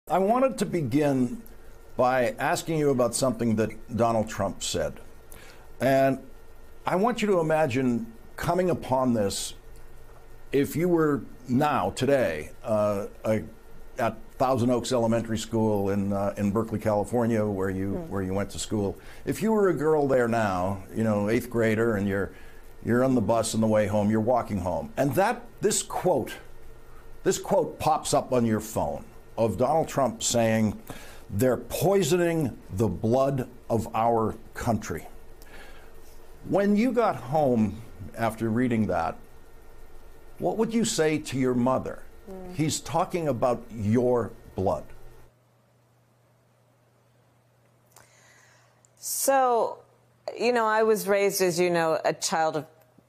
I wanted to begin by asking you about something that Donald Trump said. And I want you to imagine coming upon this if you were now, today, at Thousand Oaks Elementary School in Berkeley, California, where you went to school. If you were a girl there now, you know, eighth grader, and you're on the bus on the way home, you're walking home, and this quote pops up on your phone of Donald Trump saying, "They're poisoning the blood of our country." When you got home after reading that, what would you say to your mother? He's talking about your blood. So, you know, I was raised, as you know, a child of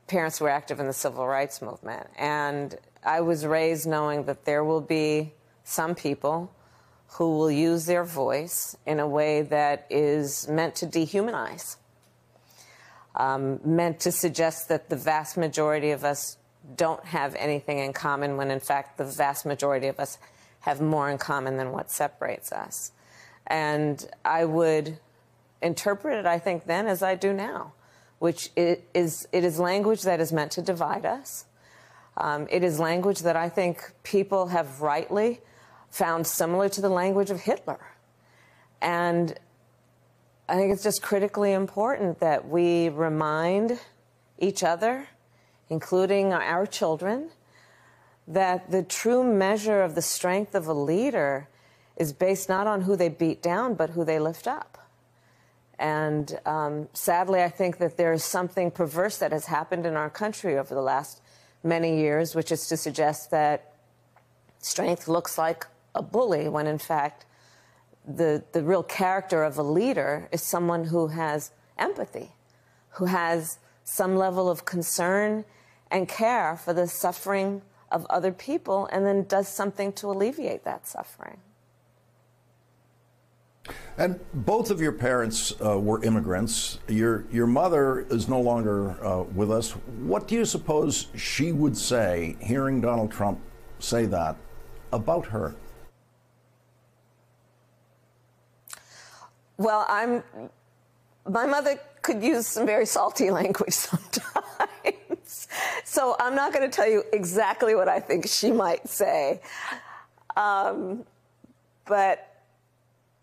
parents who were active in the civil rights movement. And I was raised knowing that there will be some people who will use their voice in a way that is meant to dehumanize, meant to suggest that the vast majority of us don't have anything in common, when in fact the vast majority of us have more in common than what separates us. And I would interpret it, I think, then as I do now, which it is language that is meant to divide us. It is language that I think people have rightly found similar to the language of Hitler. And I think it's just critically important that we remind each other, including our children, that the true measure of the strength of a leader is based not on who they beat down, but who they lift up. And sadly, I think that there is something perverse that has happened in our country over the last many years, which is to suggest that strength looks like a bully, when in fact the real character of a leader is someone who has empathy, who has some level of concern and care for the suffering of other people, and then does something to alleviate that suffering. And both of your parents were immigrants. Your mother is no longer with us. What do you suppose she would say, hearing Donald Trump say that about her? Well, my mother could use some very salty language sometimes. So I'm not going to tell you exactly what I think she might say. But,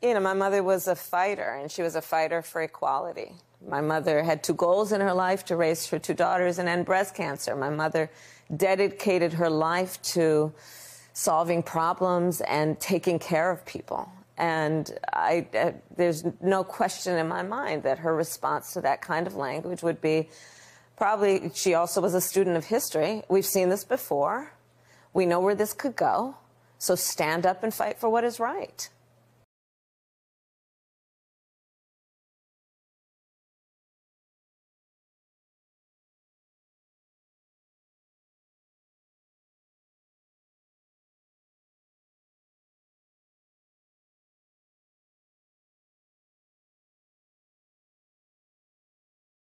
you know, my mother was a fighter, and she was a fighter for equality. My mother had two goals in her life: to raise her two daughters and end breast cancer. My mother dedicated her life to solving problems and taking care of people. And there's no question in my mind that her response to that kind of language would be, probably, she also was a student of history. We've seen this before. We know where this could go. So stand up and fight for what is right.